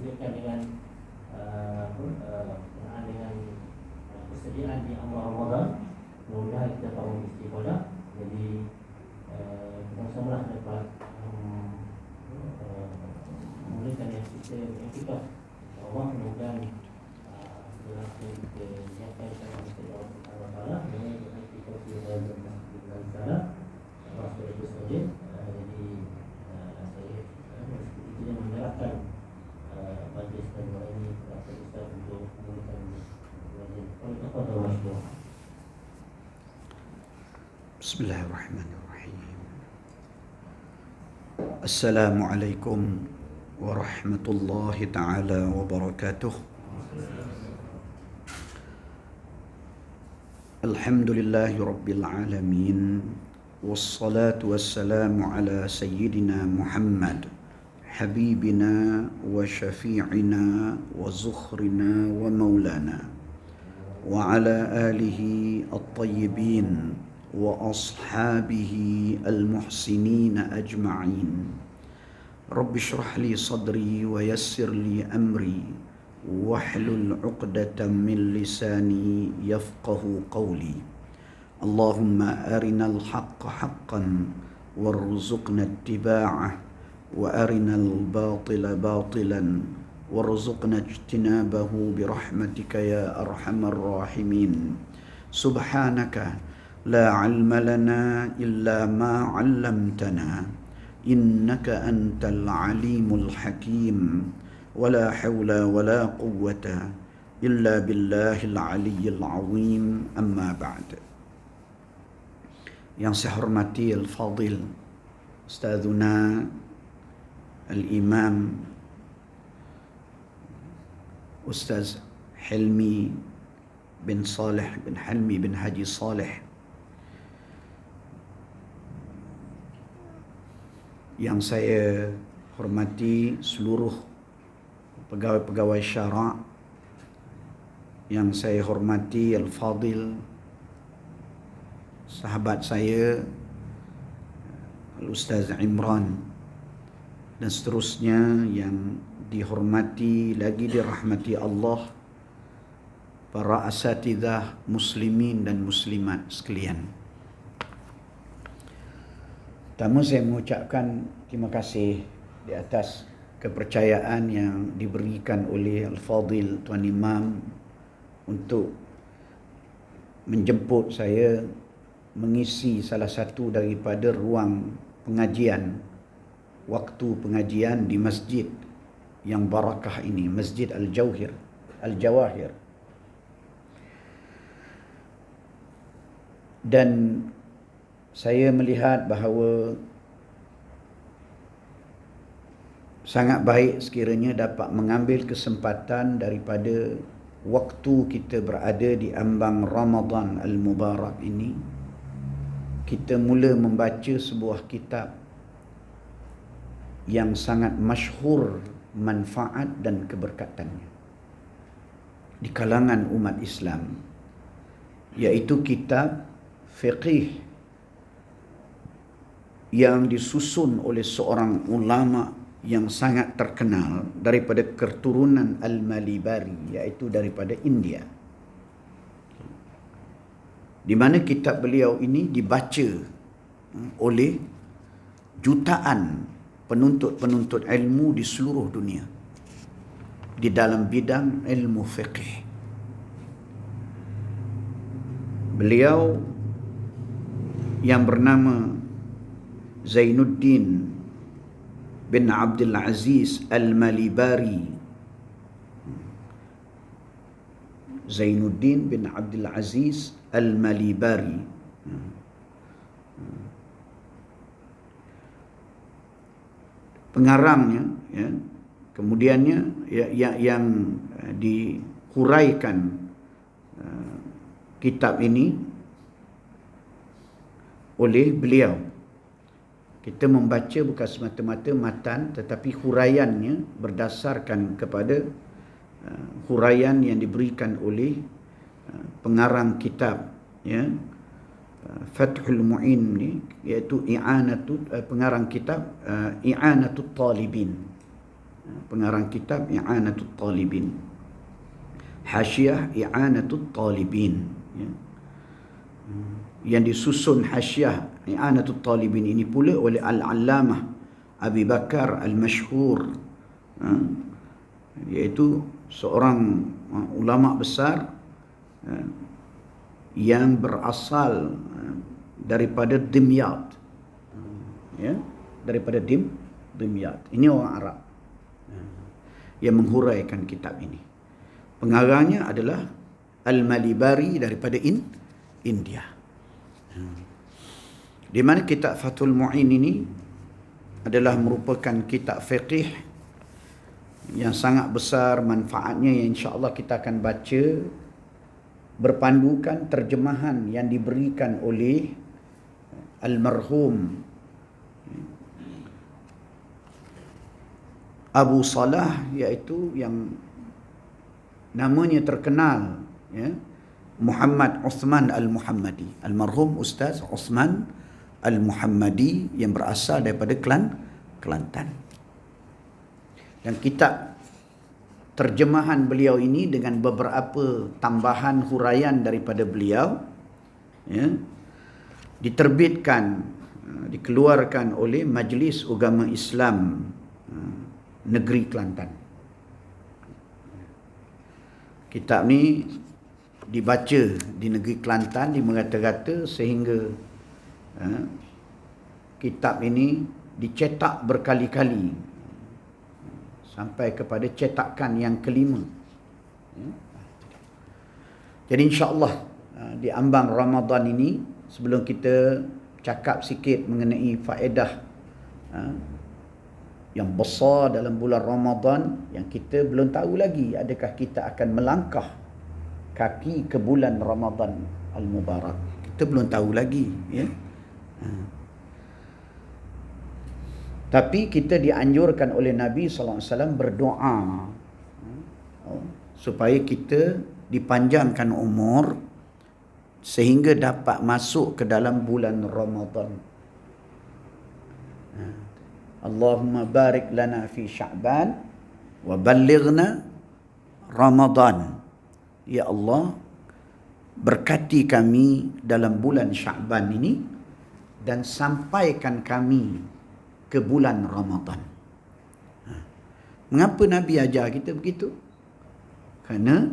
disesuaikan dengan berkenaan dengan persediaan di awal Ramadan. Mudah-mudahan kita tahu istiqadah. Jadi kita samalah dapat memulakan yang sistem etika Allah. Mudah-mudahan dalam kita nyatakan Allah Taala dengan etika dan cara Allah itu saja. Jadi saya menyerahkan majlis dan ini kepada Ustaz untuk memulakan majlis. Kepada Allah. Bismillahirrahmanirrahim. Assalamualaikum warahmatullahi taala wabarakatuh. Alhamdulillahi rabbil alamin. Wassalatu wassalamu ala sayyidina Muhammad habibina wa syafi'ina wa zukhrina wa maulana wa ala alihi at-tayyibin wa ashabihi al-muhsinin ajma'in. Rabbi shrah li sadri wa yassir li amri wahlul 'uqdatam min lisani yafqahu qawli. Allahumma arinal haqqa haqqan warzuqna ittiba'ah wa arinal batila batilan warzuqna ijtinabahu birahmatika ya arhamar rahimin. Subhanaka la ilma lana illa ma 'allamtana innaka antal alimul hakim. Wala hawla wala quwwata illa billahil aliyyil azim. Amma ba'd. Yang saya hormati Al-Fadil Ustazuna Al-Imam Ustaz Hilmi bin Saleh bin Hilmi bin Haji Saleh, yang saya hormati seluruh pegawai-pegawai syarak, yang saya hormati Al-Fadil sahabat saya Al-Ustaz Imran, dan seterusnya yang dihormati lagi dirahmati Allah para asatidzah muslimin dan muslimat sekalian. Pertama saya mengucapkan terima kasih di atas kepercayaan yang diberikan oleh Al-Fadil Tuan Imam untuk menjemput saya mengisi salah satu daripada ruang pengajian, waktu pengajian di masjid yang barakah ini, Masjid Al-Jawahir. Dan saya melihat bahawa sangat baik sekiranya dapat mengambil kesempatan daripada waktu kita berada di ambang Ramadan Al-Mubarak ini, kita mula membaca sebuah kitab yang sangat masyhur manfaat dan keberkatannya di kalangan umat Islam, iaitu kitab fiqih yang disusun oleh seorang ulama yang sangat terkenal daripada keturunan Al-Malibari, iaitu daripada India, di mana kitab beliau ini dibaca oleh jutaan penuntut-penuntut ilmu di seluruh dunia di dalam bidang ilmu fiqh. Beliau yang bernama Zainuddin bin Abdul Aziz Al-Malibari, Zainuddin bin Abdul Aziz Al-Malibari, pengarangnya, ya, kemudiannya yang dihuraikan kitab ini oleh beliau. Kita membaca bukan semata-mata matan, tetapi huraiannya berdasarkan kepada huraian yang diberikan oleh pengarang kitab, ya, Fathul Mu'in ni, iaitu pengarang kitab I'anatut Talibin. pengarang kitab I'anatul Talibin, Hasyiah I'anatul Talibin, ya. Yang disusun hasyiah I'anatul Talibin ini pula oleh Al-Allamah Abi Bakar Al-Mashhur, iaitu seorang ulama besar yang berasal daripada Dimyat, ya, daripada Dimyat. Ini orang Arab yang menghuraikan kitab ini. Pengarangnya adalah Al-Malibari daripada India. Di mana kitab Fathul Mu'in ini adalah merupakan kitab fiqih yang sangat besar manfaatnya, yang insya-Allah kita akan baca berpandukan terjemahan yang diberikan oleh almarhum Abu Salah, iaitu yang namanya terkenal, ya, Muhammad Uthman Al-Muhammadi, almarhum Ustaz Uthman Al-Muhammadi yang berasal daripada Kelantan. Dan kitab terjemahan beliau ini dengan beberapa tambahan huraian daripada beliau, ya, diterbitkan, dikeluarkan oleh Majlis Ugama Islam Negeri Kelantan. Kitab ni dibaca di negeri Kelantan di merata-rata sehingga kitab ini dicetak berkali-kali sampai kepada cetakan yang kelima. Jadi insya-Allah di ambang Ramadan ini, sebelum kita cakap sikit mengenai faedah yang besar dalam bulan Ramadan, yang kita belum tahu lagi adakah kita akan melangkah kaki ke bulan Ramadan Al-Mubarak. Kita belum tahu lagi, ya. Tapi kita dianjurkan oleh Nabi SAW berdoa supaya kita dipanjangkan umur sehingga dapat masuk ke dalam bulan Ramadan. Allahumma barik lana fi Sya'ban wa ballighna Ramadan. Ya Allah, berkati kami dalam bulan Sya'ban ini dan sampaikan kami ke bulan Ramadan. Mengapa Nabi ajar kita begitu? Kerana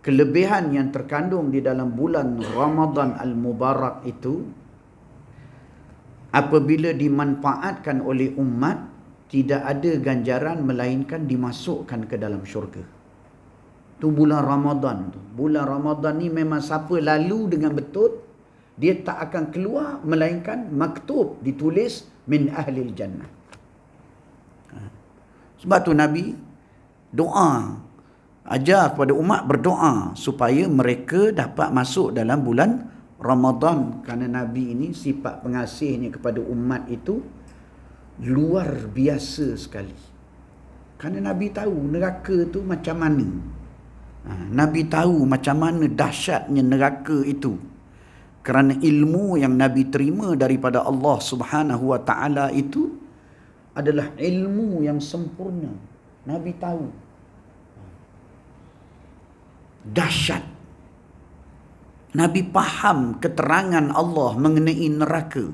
kelebihan yang terkandung di dalam bulan Ramadan Al-Mubarak itu, apabila dimanfaatkan oleh umat, tidak ada ganjaran melainkan dimasukkan ke dalam syurga. Tu bulan Ramadan tu. Bulan Ramadan ni memang siapa lalu dengan betul, dia tak akan keluar melainkan maktub, ditulis min ahlil jannah. Sebab tu Nabi doa, ajar kepada umat berdoa supaya mereka dapat masuk dalam bulan Ramadan. Kerana Nabi ini sifat pengasihnya kepada umat itu luar biasa sekali. Kerana Nabi tahu neraka tu macam mana. Nabi tahu macam mana dahsyatnya neraka itu. Kerana ilmu yang Nabi terima daripada Allah Subhanahu wa taala itu adalah ilmu yang sempurna. Nabi tahu dahsyat. Nabi faham keterangan Allah mengenai neraka.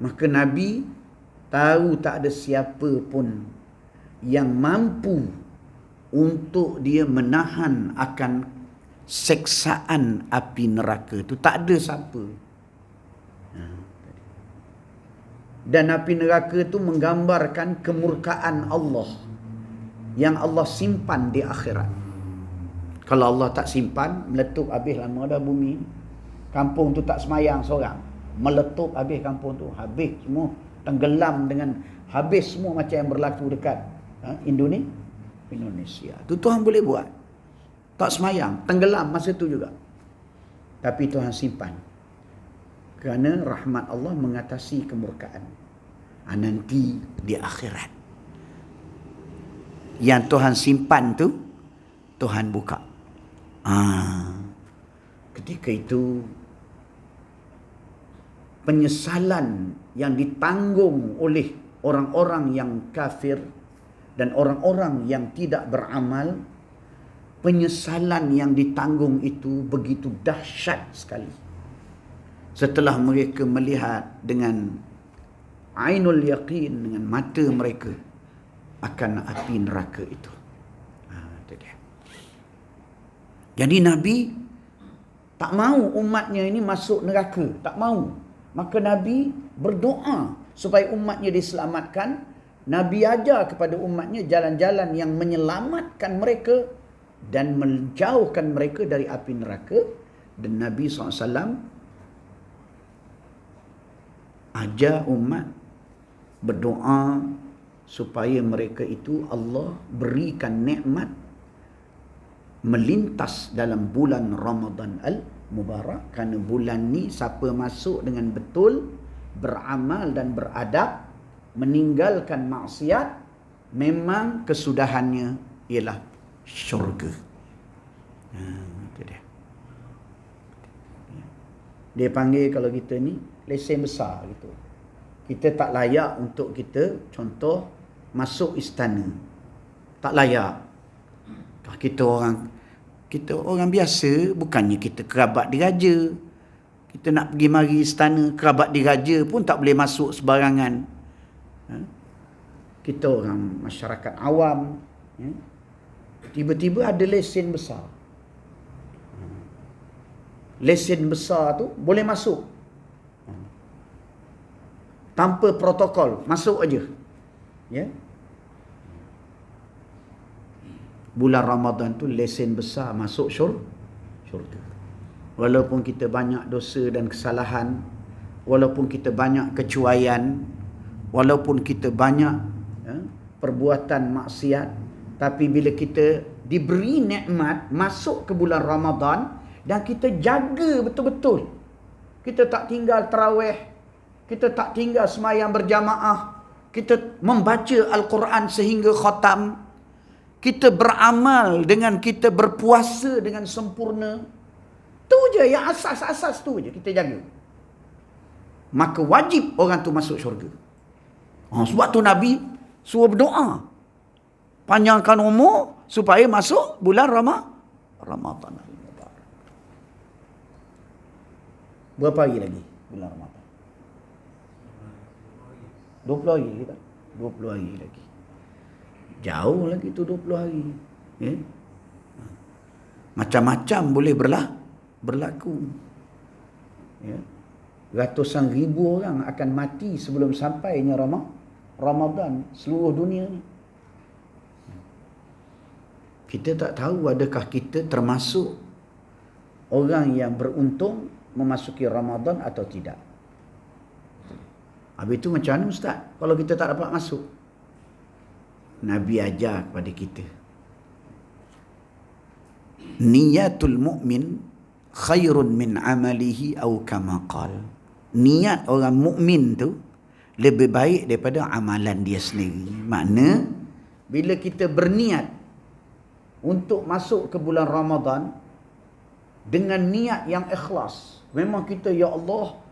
Maka Nabi tahu tak ada siapa pun yang mampu untuk dia menahan akan seksaan api neraka itu. Tak ada siapa. Dan api neraka itu menggambarkan kemurkaan Allah yang Allah simpan di akhirat. Kalau Allah tak simpan, meletup habis lama dah bumi. Kampung tu tak semayang seorang, meletup habis kampung tu. Habis semua, tenggelam dengan habis semua macam yang berlaku dekat Indonesia. Tu Tuhan boleh buat. Tak semayang, tenggelam masa tu juga. Tapi Tuhan simpan. Kerana rahmat Allah mengatasi kemurkaan. Nanti di akhirat. Yang Tuhan simpan tu, Tuhan buka. Ketika itu, penyesalan yang ditanggung oleh orang-orang yang kafir dan orang-orang yang tidak beramal, penyesalan yang ditanggung itu begitu dahsyat sekali. Setelah mereka melihat dengan ainul yaqin, dengan mata mereka akan api neraka itu. Itu dia. Jadi Nabi tak mahu umatnya ini masuk neraka, tak mahu. Maka Nabi berdoa supaya umatnya diselamatkan. Nabi ajar kepada umatnya jalan-jalan yang menyelamatkan mereka dan menjauhkan mereka dari api neraka. Dan Nabi SAW ajar umat berdoa supaya mereka itu Allah berikan nikmat melintas dalam bulan Ramadan al-Mubarak. Kerana bulan ni siapa masuk dengan betul, beramal dan beradab, meninggalkan maksiat, memang kesudahannya ialah syurga. Itu dia. Dia panggil kalau kita ni lesen besar gitu. Kita tak layak untuk kita contoh masuk istana. Tak layak. Kita orang biasa, bukannya kita kerabat diraja. Kita nak pergi mari istana, kerabat diraja pun tak boleh masuk sebarangan. Kita orang masyarakat awam, tiba-tiba ada lesen besar. Lesen besar tu boleh masuk. Tanpa protokol, masuk aja. Ya. Bulan Ramadan tu lesen besar masuk syurga. Walaupun kita banyak dosa dan kesalahan, walaupun kita banyak kecuaian, walaupun kita banyak perbuatan maksiat, tapi bila kita diberi nikmat masuk ke bulan Ramadan dan kita jaga betul-betul, kita tak tinggal tarawih, kita tak tinggal sembahyang berjamaah, kita membaca Al-Quran sehingga khatam, kita beramal dengan kita berpuasa dengan sempurna. Tu je yang asas-asas tu je kita jaga. Maka wajib orang tu masuk syurga. Sebab tu Nabi suruh berdoa, panjangkan umur supaya masuk bulan Ramadan. Berapa hari lagi bulan Ramadan? 20 hari lagi tak? 20 hari lagi. Jauh lagi tu 20 hari. Macam-macam boleh berlaku. Ratusan ribu orang akan mati sebelum sampainya Ramadan seluruh dunia ni. Kita tak tahu adakah kita termasuk orang yang beruntung memasuki Ramadan atau tidak. Habis itu macam mana Ustaz kalau kita tak dapat masuk? Nabi ajar kepada kita, niyatul mu'min khairun min amalihi atau kama qal. Niat orang mukmin tu lebih baik daripada amalan dia sendiri. Makna bila kita berniat untuk masuk ke bulan Ramadan dengan niat yang ikhlas, memang kita, ya Allah,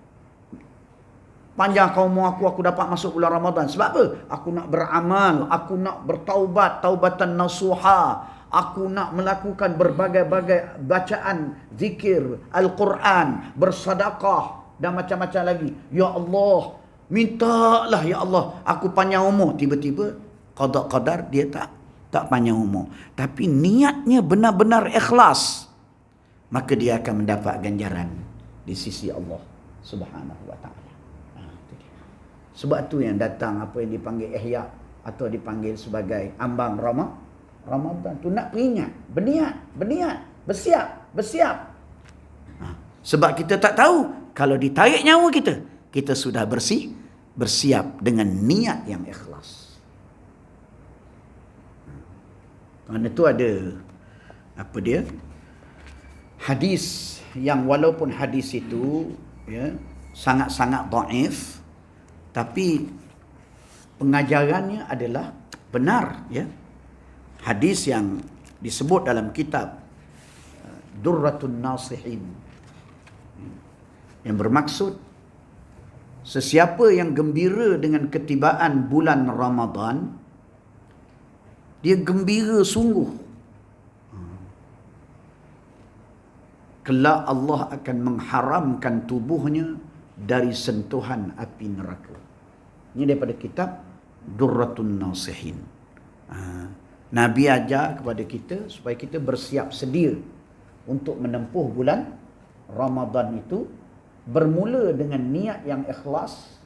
panjang umur aku dapat masuk bulan Ramadan. Sebab apa? Aku nak beramal, aku nak bertaubat, taubatan nasuha. Aku nak melakukan berbagai-bagai bacaan zikir Al-Quran, bersedekah dan macam-macam lagi. Ya Allah, mintalah ya Allah aku panjang umur. Tiba-tiba qada dia tak panjang umur. Tapi niatnya benar-benar ikhlas, maka dia akan mendapat ganjaran di sisi Allah Subhanahu wa taala. Sebab tu yang datang apa yang dipanggil ihya atau dipanggil sebagai ambang Ramadan tu, nak peringat, berniat, bersiap. Sebab kita tak tahu kalau ditarik nyawa kita sudah bersiap dengan niat yang ikhlas. Kerana tu ada hadis yang walaupun hadis itu sangat-sangat dhaif, tapi pengajarannya adalah benar. Hadis yang disebut dalam kitab Durratun Nasihin, yang bermaksud Sesiapa yang gembira dengan ketibaan bulan Ramadan, dia gembira sungguh. Kelak Allah akan mengharamkan tubuhnya dari sentuhan api neraka. Ini daripada kitab Durratun Nasihin. Nabi ajar kepada kita supaya kita bersiap sedia untuk menempuh bulan Ramadan itu, bermula dengan niat yang ikhlas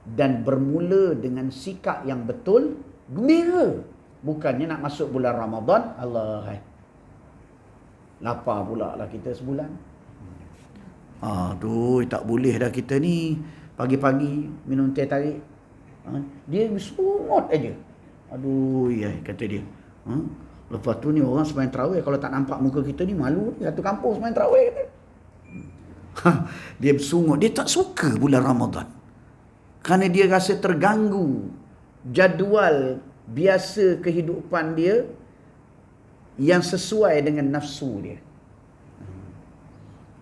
dan bermula dengan sikap yang betul, gembira. Bukannya nak masuk bulan Ramadan, Allah, lapar pula lah kita sebulan. Aduh, tak boleh dah kita ni pagi-pagi minum teh tarik. Dia sungut aja. Aduh, ya, kata dia. Lepas tu ni orang sembahyang tarawih, kalau tak nampak muka kita ni malu. Satu kampung sembahyang tarawih kata. Dia bersungut. Dia tak suka bulan Ramadan. Kerana dia rasa terganggu jadual biasa kehidupan dia yang sesuai dengan nafsu dia.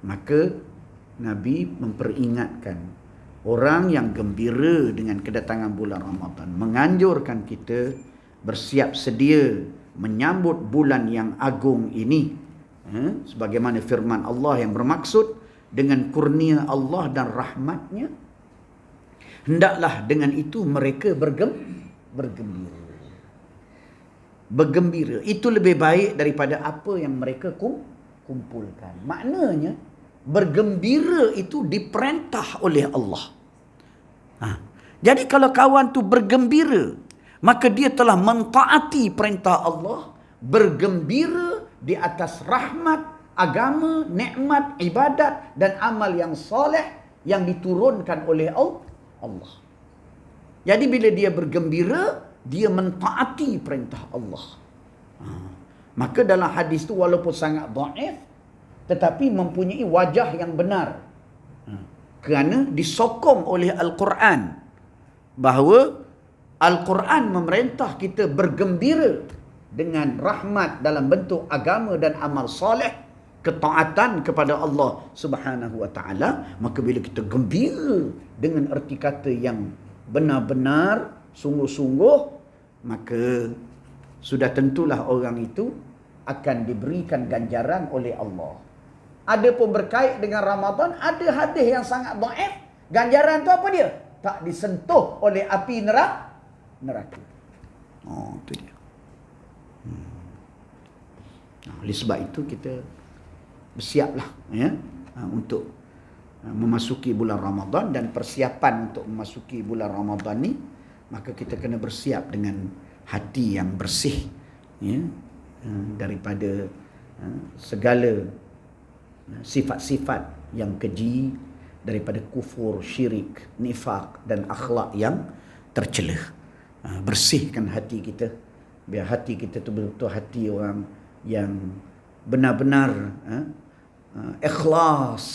Maka Nabi memperingatkan orang yang gembira dengan kedatangan bulan Ramadan, menganjurkan kita bersiap sedia menyambut bulan yang agung ini. Sebagaimana firman Allah yang bermaksud, dengan kurnia Allah dan rahmatnya, hendaklah dengan itu mereka bergembira. Bergembira itu lebih baik daripada apa yang mereka kumpulkan. Maknanya bergembira itu diperintah oleh Allah. Jadi kalau kawan tu bergembira, maka dia telah mentaati perintah Allah, bergembira di atas rahmat, agama, nikmat, ibadat dan amal yang soleh yang diturunkan oleh Allah. Jadi bila dia bergembira, dia mentaati perintah Allah. Maka dalam hadis tu walaupun sangat dhaif, tetapi mempunyai wajah yang benar. Kerana disokong oleh Al-Quran, bahawa Al-Quran memerintah kita bergembira dengan rahmat dalam bentuk agama dan amal soleh, ketaatan kepada Allah Subhanahu wa taala. Maka bila kita gembira dengan erti kata yang benar-benar sungguh-sungguh, maka sudah tentulah orang itu akan diberikan ganjaran oleh Allah. Adapun berkait dengan Ramadan, ada hadis yang sangat dhaif. Ganjaran tu apa dia? Tak disentuh oleh api neraka. Itu dia. Oleh sebab itu kita bersiaplah untuk memasuki bulan Ramadan, dan persiapan untuk memasuki bulan Ramadan ni, maka kita kena bersiap dengan hati yang bersih, daripada segala sifat-sifat yang keji, daripada kufur, syirik, nifak dan akhlak yang tercela. Bersihkan hati kita, biar hati kita tu betul-betul hati orang yang benar-benar ikhlas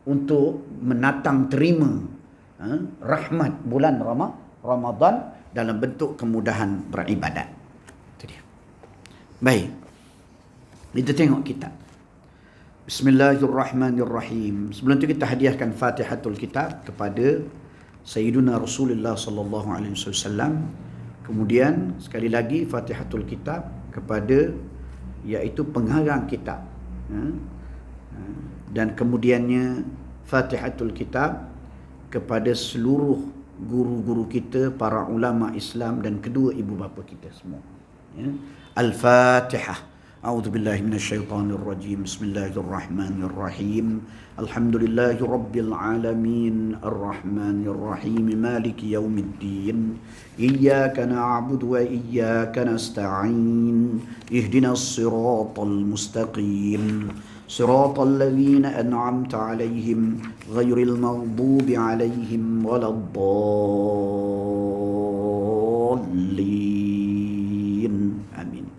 untuk menatang terima rahmat bulan Ramadan dalam bentuk kemudahan beribadat. Itu dia. Baik, kita tengok kitab. Bismillahirrahmanirrahim. Sebelum itu kita hadiahkan Fatihatul Kitab kepada Sayyiduna Rasulullah sallallahu alaihi wasallam. Kemudian sekali lagi Fatihatul Kitab kepada iaitu pengarang kitab. Dan kemudiannya Fatihatul Kitab kepada seluruh guru-guru kita, para ulama Islam dan kedua ibu bapa kita semua. Al-Fatihah. A'udzu billahi minasyaitonir rajim. Bismillahirrahmanirrahim. Alhamdulillahi rabbil alamin, arrahmanir rahim, maliki yaumiddin. Iyyaka na'budu wa iyyaka nasta'in. Ihdinas siratal mustaqim. Siratal ladzina an'amta 'alaihim ghairil maghdubi 'alaihim waladdallin. Amin.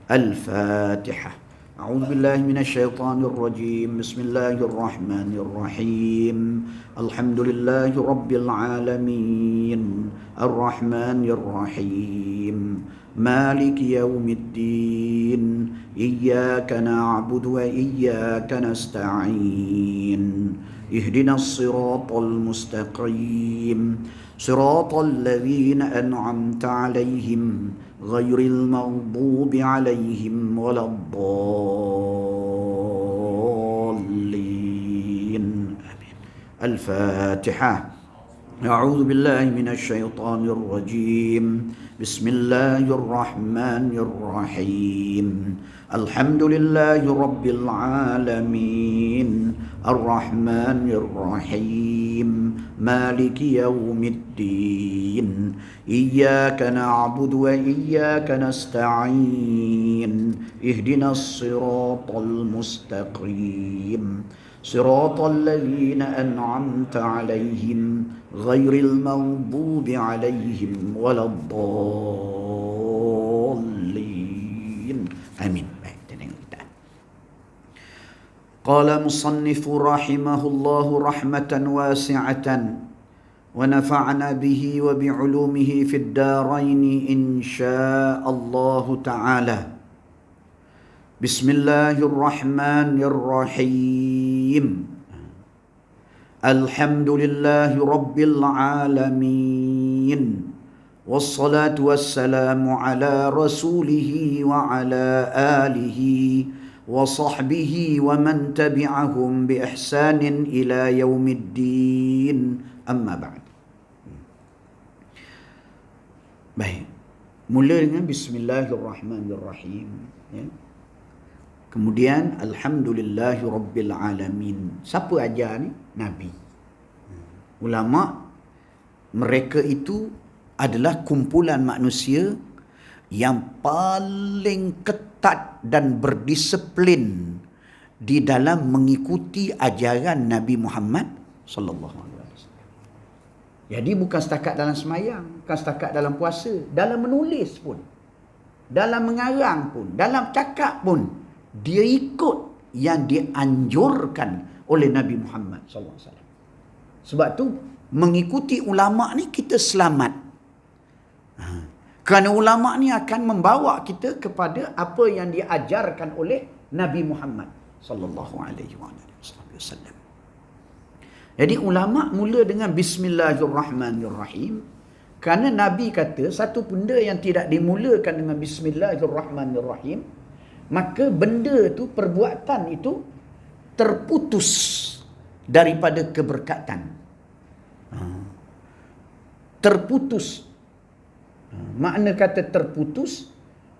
Al-Fatihah. A'udzu billahi minasyaitonir rajim. Bismillahirrahmanirrahim. Alhamdulillahi rabbil alamin. Arrahmanir rahim. Maliki yaumiddin. Iyyaka na'budu wa iyyaka nasta'in. اهدنا الصراط المستقيم صراط الذين أنعمت عليهم غير المغضوب عليهم ولا الضالين آمين. الفاتحة. أعوذ بالله من الشيطان الرجيم بسم الله الرحمن الرحيم الحمد لله رب العالمين الرحمن الرحيم مالك يوم الدين إياك نعبد وإياك نستعين اهدنا الصراط المستقيم صراط الذين أنعمت عليهم غير المغضوب عليهم ولا الضالين آمين. قال مصنف رحمه الله رحمة واسعة ونفعنا به وبعلومه في الدارين إن شاء الله تعالى. بسم الله الرحمن الرحيم الحمد لله رب العالمين والصلاة والسلام على رسوله وعلى آله وصحبه ومن تبعهم بإحسان إلى يوم الدين أما بعد. Baik, mula dengan Bismillahirrahmanirrahim, ya. Kemudian Alhamdulillahi Rabbil Alamin. Siapa ajar ni? Nabi. Ulama, mereka itu adalah kumpulan manusia yang paling ketat dan berdisiplin di dalam mengikuti ajaran Nabi Muhammad sallallahu alaihi wasallam. Jadi bukan setakat dalam semayang, bukan setakat dalam puasa, dalam menulis pun, dalam mengarang pun, dalam cakap pun, dia ikut yang dianjurkan oleh Nabi Muhammad sallallahu alaihi wasallam. Sebab tu mengikuti ulama ni kita selamat. Kerana ulama ni akan membawa kita kepada apa yang diajarkan oleh Nabi Muhammad sallallahu alaihi wasallam. Jadi ulama mula dengan Bismillahirrahmanirrahim, kerana Nabi kata satu benda yang tidak dimulakan dengan Bismillahirrahmanirrahim, maka benda tu, perbuatan itu terputus daripada keberkatan. Terputus. Makna kata terputus,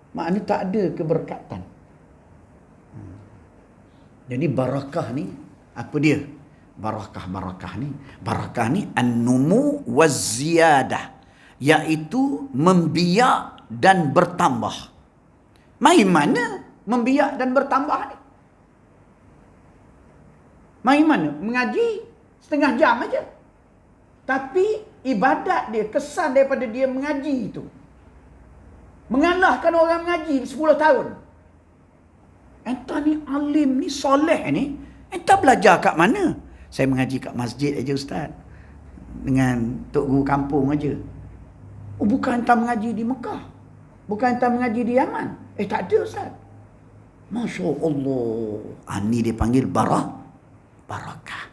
makna tak ada keberkatan. Jadi barakah ni, apa dia? Barakah ni an-numu waz-ziyadah, iaitu membiak dan bertambah. Mai mana membiak dan bertambah ni? Mai mana? Mengaji setengah jam aja. Tapi ibadat dia, kesan daripada dia mengaji itu, mengalahkan orang mengaji 10 tahun. Entah ni alim ni, soleh ni, entah belajar kat mana? Saya mengaji kat masjid aja ustaz, dengan tok guru kampung aja. Oh, bukan entah mengaji di Mekah, bukan entah mengaji di Yaman. Tak ada ustaz. Masya Allah. Ni dia panggil barakah.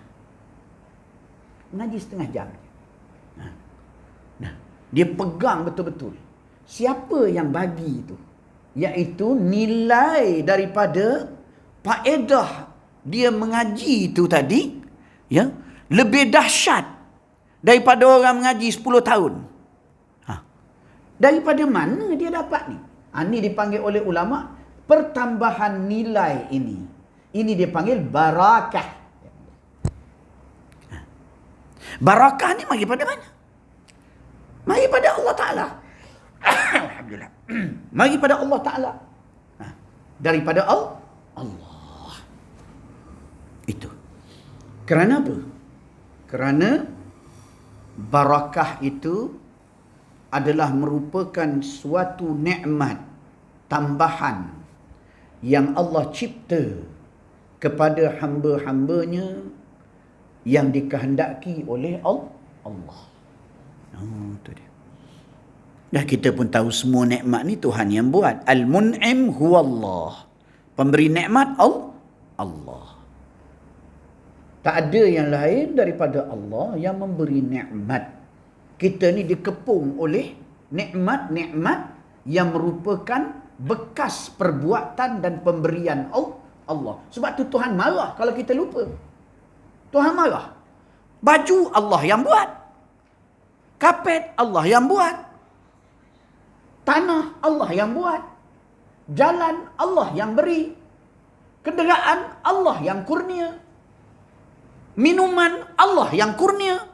Mengaji setengah jam. Dia pegang betul-betul. Siapa yang bagi itu? Iaitu nilai daripada faedah dia mengaji itu tadi, ya, lebih dahsyat daripada orang mengaji 10 tahun. Daripada mana dia dapat ni? Ini dipanggil oleh ulama pertambahan nilai ini. Ini dia panggil barakah. Barakah ni mari pada mana? Mari pada Allah Ta'ala. Alhamdulillah. Mari pada Allah Ta'ala. Daripada Allah. Itu. Kerana apa? Kerana barakah itu adalah merupakan suatu nikmat tambahan yang Allah cipta kepada hamba-hambanya yang dikehendaki oleh Allah. Itu dia. Dah kita pun tahu semua nikmat ni Tuhan yang buat. Al-Mun'im huwa Allah. Pemberi nikmat Allah. Tak ada yang lain daripada Allah yang memberi nikmat. Kita ni dikepung oleh nikmat-nikmat yang merupakan bekas perbuatan dan pemberian Allah. Sebab tu Tuhan marah kalau kita lupa. Tuhan marah. Baju Allah yang buat. Kapet Allah yang buat. Tanah Allah yang buat. Jalan Allah yang beri. Kenderaan Allah yang kurnia. Minuman Allah yang kurnia.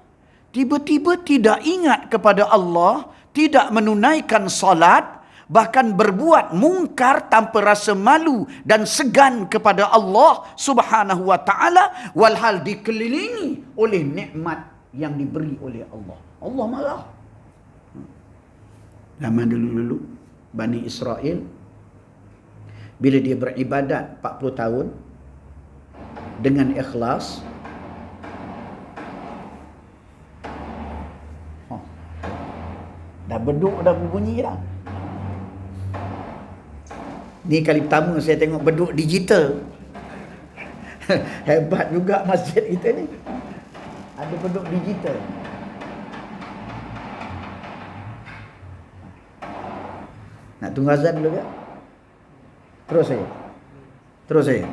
Tiba-tiba tidak ingat kepada Allah, tidak menunaikan solat, bahkan berbuat mungkar tanpa rasa malu dan segan kepada Allah Subhanahu wa taala, walhal dikelilingi oleh nikmat yang diberi oleh Allah. Allah marah. Zaman dulu-dulu Bani Israel, bila dia beribadat 40 tahun dengan ikhlas, dah beduk dah berbunyi dah. Ni kali pertama saya tengok beduk digital. Hebat juga masjid kita ni. Ada beduk digital. Nak tunggu azan dulu ke? Terus saya. Terus saya.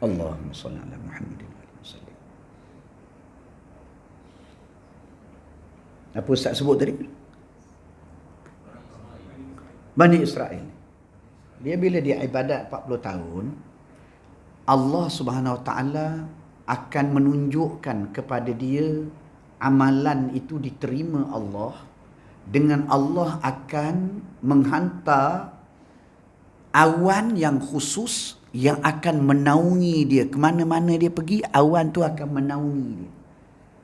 Allahumma salli ala Muhammadin wa alihi wasallam. Apa Ustaz sebut tadi? Bani Israel. Dia bila dia ibadat 40 tahun, Allah Subhanahu Wa Taala akan menunjukkan kepada dia amalan itu diterima Allah, dengan Allah akan menghantar awan yang khusus yang akan menaungi dia. Ke mana-mana dia pergi, awan tu akan menaungi dia.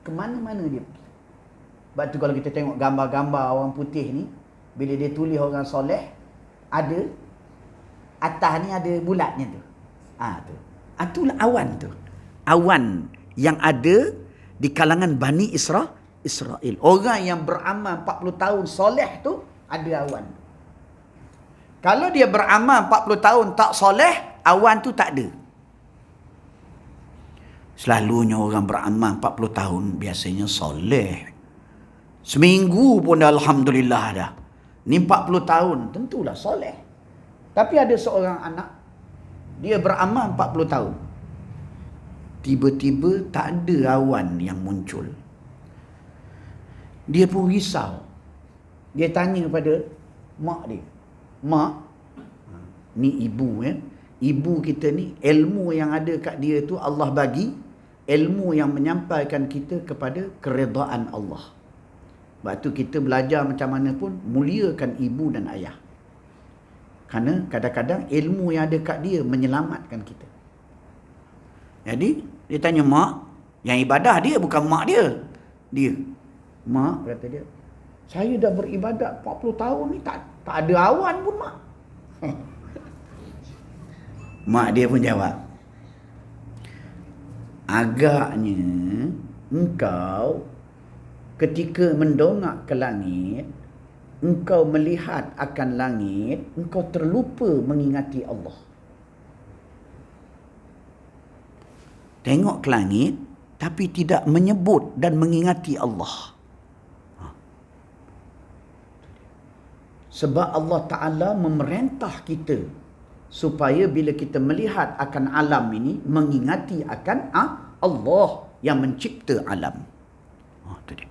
Ke mana-mana dia pergi. Sebab tu kalau kita tengok gambar-gambar orang putih ni, bila dia tulis orang soleh, ada atas ni ada bulatnya tu. Tu. Itulah awan tu. Awan yang ada di kalangan Bani Israel. Orang yang beramal 40 tahun soleh tu ada awan. Kalau dia beramal 40 tahun tak soleh, awan tu tak ada. Selalunya orang beramal 40 tahun biasanya soleh. Seminggu pun dah alhamdulillah dah. Ni 40 tahun tentulah soleh. Tapi ada seorang anak, dia beramal 40 tahun. Tiba-tiba tak ada awan yang muncul. Dia pun risau. Dia tanya pada mak dia. Mak, ni ibu ya. Ibu kita ni, ilmu yang ada kat dia tu Allah bagi, ilmu yang menyampaikan kita kepada keredaan Allah. Sebab tu kita belajar macam mana pun, muliakan ibu dan ayah. Kerana kadang-kadang ilmu yang ada kat dia menyelamatkan kita. Jadi, dia tanya mak, yang ibadah dia bukan mak dia. Dia, mak, kata dia, saya dah beribadat 40 tahun ni, tak ada awan pun mak. Mak dia pun jawab, agaknya engkau ketika mendongak ke langit, engkau melihat akan langit, engkau terlupa mengingati Allah. Tengok ke langit, tapi tidak menyebut dan mengingati Allah. Sebab Allah Ta'ala memerintah kita supaya bila kita melihat akan alam ini, mengingati akan Allah yang mencipta alam. Itu dia.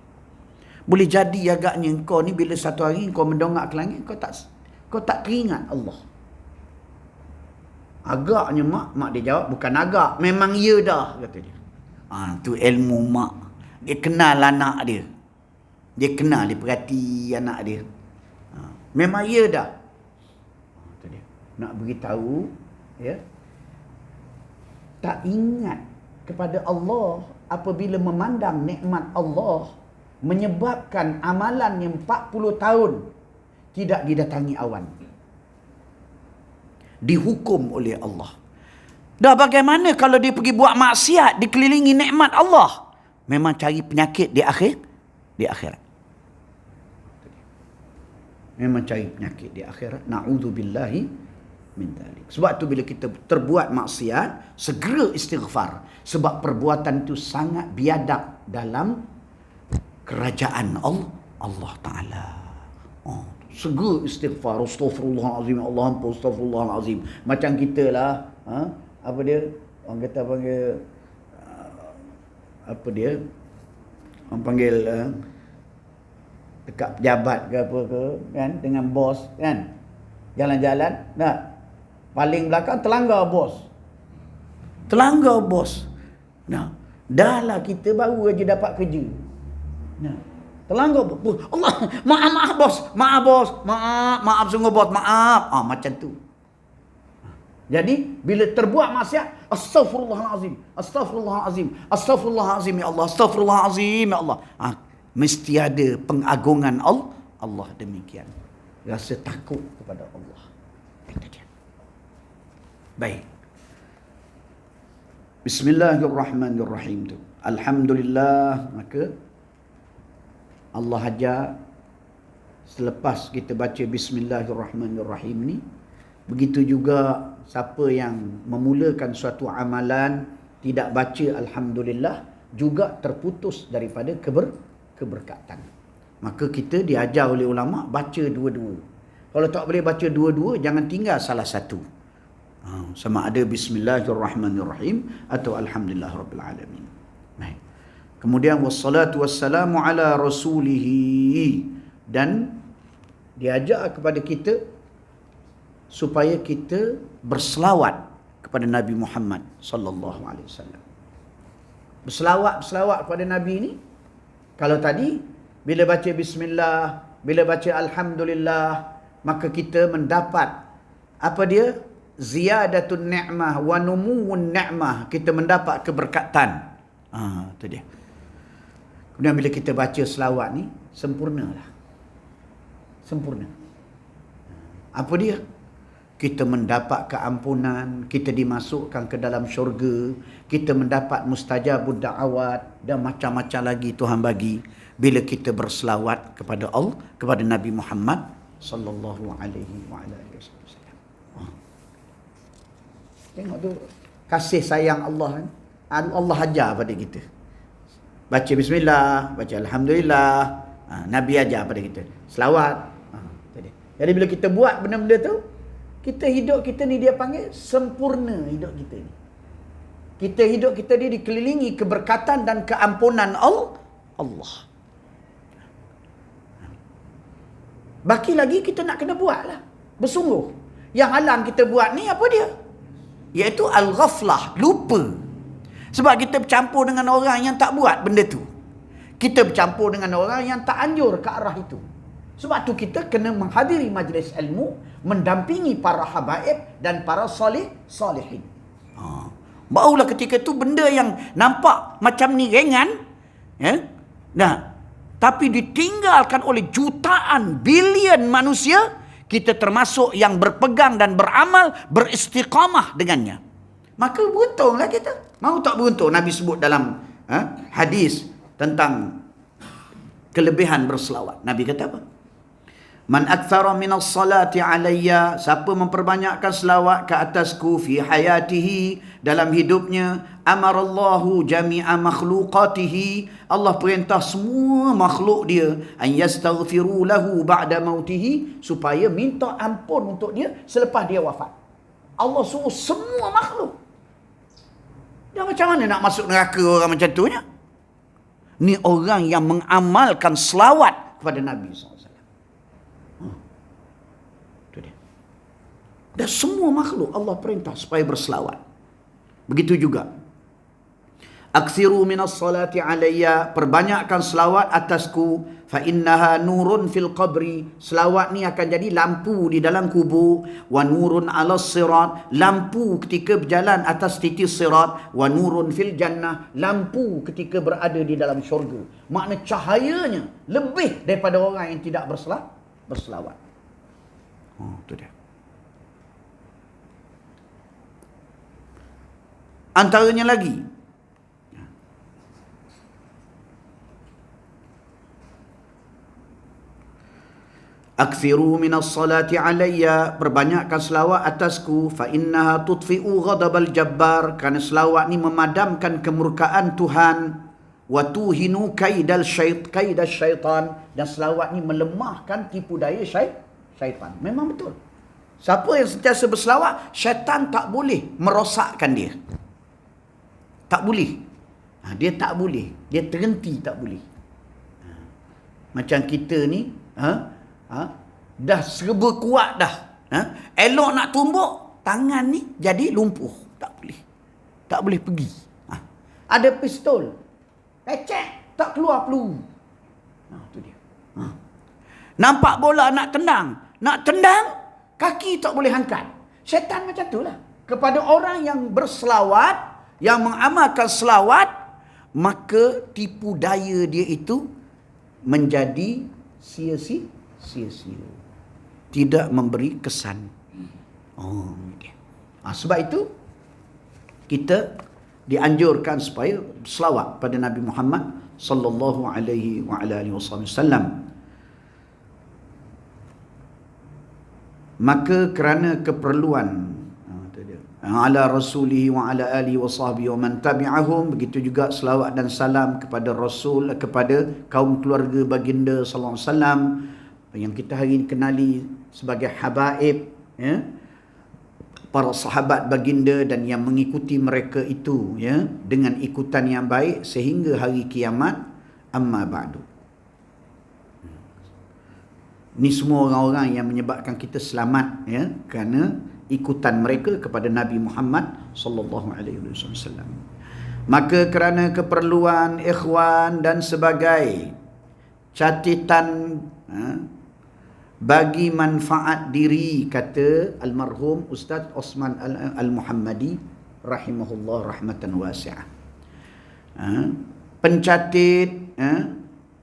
Boleh jadi agaknya engkau ni bila satu hari engkau mendongak ke langit, kau tak teringat Allah. Agaknya mak dia jawab, bukan agak, memang ya dah, kata dia. Tu ilmu mak. Dia kenal anak dia. Dia kenal, dia perhati anak dia. Memang ya dah. Tu dia. Nak beritahu, ya. Tak ingat kepada Allah apabila memandang nikmat Allah menyebabkan amalan yang 40 tahun tidak didatangi awan. Dihukum oleh Allah. Dah bagaimana kalau dia pergi buat maksiat, dikelilingi nikmat Allah? Memang cari penyakit di akhirat. Memang cari penyakit di akhirat. Na'udzubillahi min dhalik. Sebab tu bila kita terbuat maksiat, segera istighfar. Sebab perbuatan itu sangat biadab dalam kerajaan Allah Ta'ala. Segera istighfar. Astaghfirullahalazim, Allah ampun, astaghfirullahalazim. Macam kita lah, apa dia? Orang kata panggil, apa dia? Orang panggil dekat pejabat ke apa ke, kan? Dengan bos, kan? Jalan-jalan, nak paling belakang telanggar bos. Telanggar bos. Nah, dah lah kita baru aja dapat kerja. Nah, telanggar bos. Allah, maaf bos. Maaf bos. Maaf sungguh bos, maaf. Macam tu. Jadi bila terbuat maksiat, astaghfirullahalazim, astaghfirullahalazim, astaghfirullahalazim ya Allah, astaghfirullahalazim ya Allah. Mesti ada pengagungan Allah demikian. Rasa takut kepada Allah. Baik. Bismillahirrahmanirrahim tu. Alhamdulillah, maka Allah ajar selepas kita baca Bismillahirrahmanirrahim ni, begitu juga siapa yang memulakan suatu amalan tidak baca Alhamdulillah juga terputus daripada keberkatan. Maka kita diajar oleh ulama baca dua-dua. Kalau tak boleh baca dua-dua, jangan tinggal salah satu. Sama ada Bismillahirrahmanirrahim atau Alhamdulillahirrabbilalamin. Baik. Kemudian wassalatu wassalamu ala rasulihi, dan diajar kepada kita supaya kita berselawat kepada Nabi Muhammad sallallahu alaihi wasallam. Berselawat kepada Nabi ni, kalau tadi bila baca bismillah, bila baca alhamdulillah, maka kita mendapat apa dia? Ziyadatun ni'mah wa numuwun ni'mah. Kita mendapat keberkatan. Itu dia. Kemudian bila kita baca selawat ni, sempurnalah. Sempurna. Apa dia? Kita mendapat keampunan, kita dimasukkan ke dalam syurga, kita mendapat mustajabud da'awat, dan macam-macam lagi Tuhan bagi bila kita berselawat kepada Allah, kepada Nabi Muhammad sallallahu alaihi wasallam. Tengok tu kasih sayang Allah. Allah ajar pada kita. Baca bismillah, baca alhamdulillah. Nabi ajar pada kita. Selawat. Jadi bila kita buat benda-benda tu, kita hidup kita ni dia panggil sempurna hidup kita ni. Hidup kita ni dikelilingi keberkatan dan keampunan Allah. Baki lagi kita nak kena buat lah. Bersungguh. Yang halang kita buat ni apa dia? Iaitu al-ghaflah, lupa. Sebab kita bercampur dengan orang yang tak buat benda tu. Kita bercampur dengan orang yang tak anjur ke arah itu. Sebab tu kita kena menghadiri majlis ilmu, mendampingi para habaib dan para salihin. Barulah ketika tu benda yang nampak macam ni ringan, tapi ditinggalkan oleh jutaan, bilion manusia, kita termasuk yang berpegang dan beramal, beristiqamah dengannya. Maka beruntunglah kita. Mau tak beruntung? Nabi sebut dalam hadis tentang kelebihan berselawat. Nabi kata apa? Man akthara minas salati alayya, siapa memperbanyakkan selawat ke atasku fi hayatihi, dalam hidupnya, amarallahu jami'a makhluqatihi, Allah perintah semua makhluk dia, an yastaghfiru lahu ba'da mautihi, supaya minta ampun untuk dia selepas dia wafat. Allah suruh semua makhluk. Dan macam mana nak masuk neraka orang macam tu nya? Ni orang yang mengamalkan selawat kepada Nabi SAW. Dan semua makhluk Allah perintah supaya berselawat. Begitu juga. Aksiru minas salati alayya, perbanyakkan selawat atasku, fa innaha nurun fil qabri, selawat ni akan jadi lampu di dalam kubur, wa nurun alas sirat, lampu ketika berjalan atas titis sirat, wa nurun fil jannah, lampu ketika berada di dalam syurga. Makna cahayanya lebih daripada orang yang tidak berselawat. Itu dia. Antaranya lagi, akthiru minas salati alayya, perbanyakkan selawat atasku, fa innaha tudfi'u ghadabal jabbar, kerana selawat ni memadamkan kemurkaan Tuhan, wa tuhinu kaidal syaitan, dan selawat ni melemahkan tipu daya syaitan. Memang betul. Siapa yang sentiasa berselawat, syaitan tak boleh merosakkan dia. Tak boleh. Dia tak boleh. Dia terhenti tak boleh. Macam kita ni, dah serba kuat dah. Elok nak tumbuk, tangan ni jadi lumpuh. Tak boleh. Tak boleh pergi. Ada pistol. Pecek, tak keluar peluru. Itu dia. Nampak bola nak tendang, kaki tak boleh angkat. Syaitan macam itulah. Kepada orang yang berselawat, yang mengamalkan selawat, maka tipu daya dia itu menjadi sia-sia. Tidak memberi kesan. Sebab itu kita dianjurkan supaya selawat pada Nabi Muhammad sallallahu alaihi wa ala alihi wasallam. Maka kerana keperluan ala rasulihi wa ala alihi wa sahbihi wa man tabi'ahum, begitu juga selawat dan salam kepada Rasul, kepada kaum keluarga baginda sallallahu alaihi wasallam yang kita hari ini kenali sebagai habaib, para sahabat baginda dan yang mengikuti mereka itu, dengan ikutan yang baik sehingga hari kiamat. Amma ba'du. Ni semua orang-orang yang menyebabkan kita selamat, kerana ikutan mereka kepada Nabi Muhammad sallallahu alaihi wasallam. Maka kerana keperluan ikhwan dan sebagai catatan bagi manfaat diri, kata almarhum Ustaz Osman Al-Muhammadi rahimahullah rahmatan wasi'ah, pencatit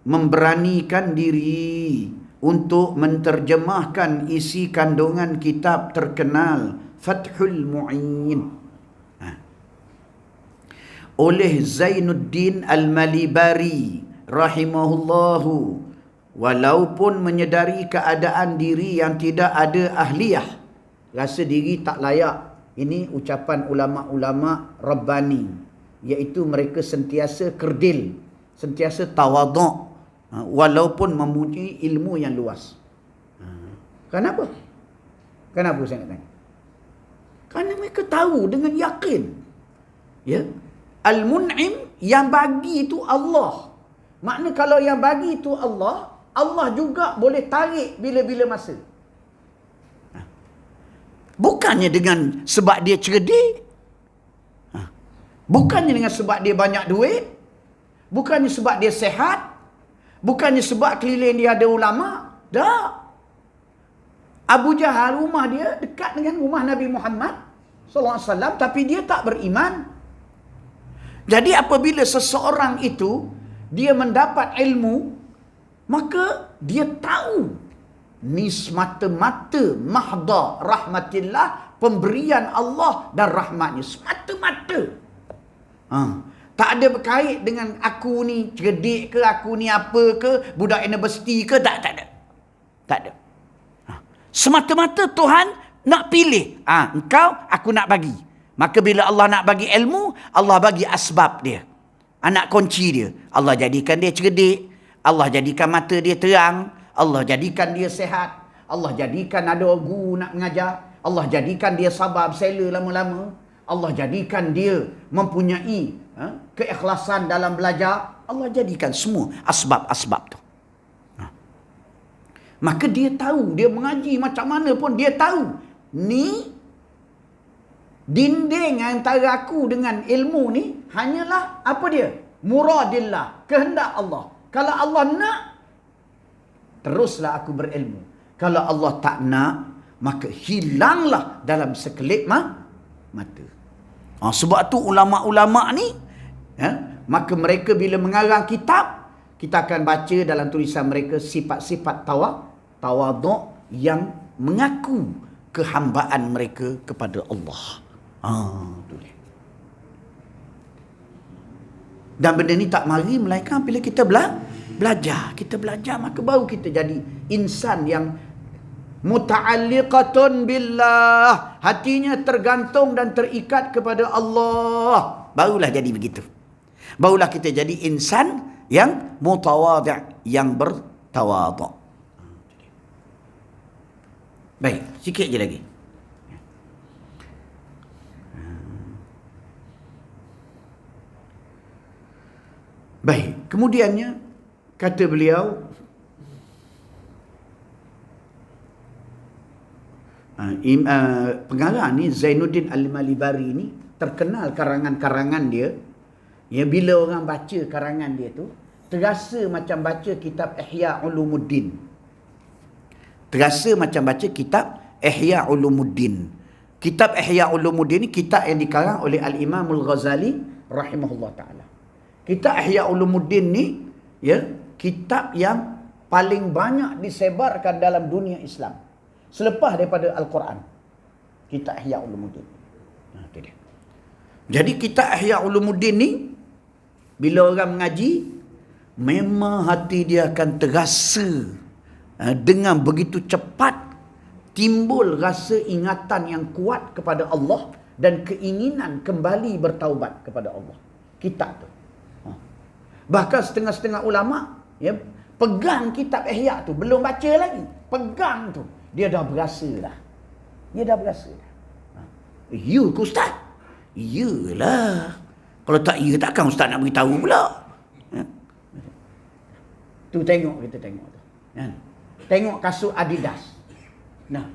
memberanikan diri untuk menterjemahkan isi kandungan kitab terkenal Fathul Mu'in oleh Zainuddin Al-Malibari rahimahullahu, walaupun menyedari keadaan diri yang tidak ada ahliyah, rasa diri tak layak. Ini ucapan ulama-ulama Rabbani, iaitu mereka sentiasa kerdil, sentiasa tawaduk, walaupun mempunyai ilmu yang luas. Kenapa? Kenapa saya nak tanya? Kerana mereka tahu dengan yakin, Al-Mun'im, yang bagi itu Allah. Makna kalau yang bagi itu Allah, Allah juga boleh tarik bila-bila masa. Bukannya dengan sebab dia cerdik, bukannya dengan sebab dia banyak duit, bukannya sebab dia sehat, bukannya sebab keliling dia ada ulama. Tak. Abu Jahal, rumah dia dekat dengan rumah Nabi Muhammad sallallahu alaihi wasallam, tapi dia tak beriman. Jadi apabila seseorang itu dia mendapat ilmu, maka dia tahu ni semata-mata mahda rahmatillah, pemberian Allah dan rahmatnya semata-mata. Tak ada berkait dengan aku ni cerdik ke, aku ni apa ke, budak universiti ke, tak ada. Tak ada. Semata-mata Tuhan nak pilih. Engkau, aku nak bagi. Maka bila Allah nak bagi ilmu, Allah bagi asbab dia. Anak kunci dia. Allah jadikan dia cerdik. Allah jadikan mata dia terang. Allah jadikan dia sehat. Allah jadikan ada guru nak mengajar. Allah jadikan dia sabar bersela lama-lama. Allah jadikan dia mempunyai keikhlasan dalam belajar. Allah jadikan semua asbab-asbab tu. Maka dia tahu, dia mengaji macam mana pun dia tahu, ni dinding antara aku dengan ilmu ni hanyalah apa dia? Muradillah, kehendak Allah. Kalau Allah nak, teruslah aku berilmu. Kalau Allah tak nak, maka hilanglah dalam sekelip mata. Sebab tu ulama-ulama ni, maka mereka bila mengarang kitab, kita akan baca dalam tulisan mereka sifat-sifat tawaduk yang mengaku kehambaan mereka kepada Allah. Tu dia. Dan benda ni tak mari melainkan bila kita belajar. Kita belajar, maka baru kita jadi insan yang Muta'alliqatun billah. Hatinya tergantung dan terikat kepada Allah. Barulah jadi begitu. Barulah kita jadi insan yang mutawadhi', yang bertawadhu'. Baik, sikit je lagi. Baik, kemudiannya kata beliau, pengarang ni Zainuddin Al-Malibari ni terkenal karangan-karangan dia. Ya, bila orang baca karangan dia tu, terasa macam baca kitab Ihya Ulumuddin. Terasa macam baca kitab Ihya Ulumuddin. Kitab Ihya Ulumuddin ni kitab yang dikarang oleh Al-Imam Al-Ghazali rahimahullah ta'ala. Kitab Ihya Ulumuddin ni, ya, kitab yang paling banyak disebarkan dalam dunia Islam selepas daripada Al-Quran. Kitab Ihya Ulumuddin. Itu dia. Jadi kitab Ihya Ulumuddin ni, bila orang mengaji, memang hati dia akan terasa dengan begitu cepat timbul rasa ingatan yang kuat kepada Allah dan keinginan kembali bertaubat kepada Allah. Kitab tu. Bahkan setengah-setengah ulama, ya, pegang kitab Ihya tu, belum baca lagi, pegang tu, dia dah berasa dah. Dia dah berasa dah. Ya ke Ustaz? Iyalah. Kalau tak ya, takkan Ustaz nak beritahu pula. Tu tengok, kita tengok tu. Tengok kasut Adidas. Nah,